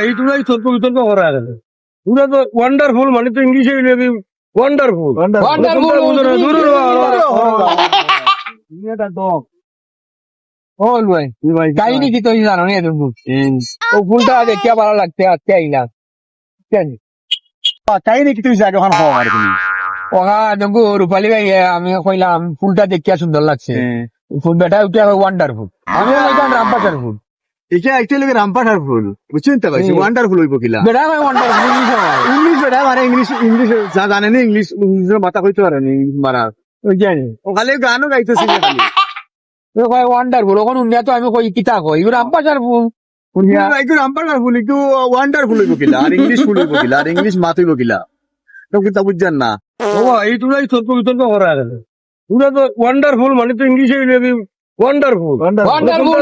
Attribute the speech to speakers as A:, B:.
A: এইটুকুই তর্ক বিতর্ক করা গেছে পুরা তো ওয়ান্ডারফুল মানে তো ইংলিশে ওয়ান্ডারফুল
B: বল ভাই কাহিনী কি তুই জানো নি তুমি ও ফুলটা দেখিয়া ভালো লাগতে আজকে আইলাম কেন
C: কাহিনী কি তুই জায়গা ওখানে হওয়া আর তুমি
B: ওহা দেখো রূপালী ভাই আমি কইলাম ফুলটা দেখিয়া সুন্দর লাগছে ফুল বেটা উঠে ওয়ান্ডারফুল আমি কইতাম রামপাটার ফুল
C: এটা একচুয়ালি রামপাঠার ফুল বুঝছেন তো ভাই ওয়ান্ডারফুল হইব কিলা
B: বেটা আমি ওয়ান্ডারফুল
C: ইংলিশ বেটা মানে ইংলিশ যা জানে না ইংলিশের মাথা কইতে পারে না মারা
B: ওই জানি
C: ও খালি গানও গাইতেছি খালি
B: ও কয় ওয়ান্ডারফুল ওখানে উন্নয়া তো আমি কই কিতা কই এবার রামপাটার ফুল
C: একটু রামপাঠার ফুল একটু ওয়ান্ডারফুল হইব কিলা আর ইংলিশ ফুল হইব কিলা আর ইংলিশ মাত হইব কিলা তো কিতা বুঝছেন না
A: এইটুকুই তর্ক বিতর্ক করা গেছে পুরা তো ওয়ান্ডারফুল মানে তো ইংলিশে ওয়ান্ডারফুল
B: ওয়ান্ডারফুল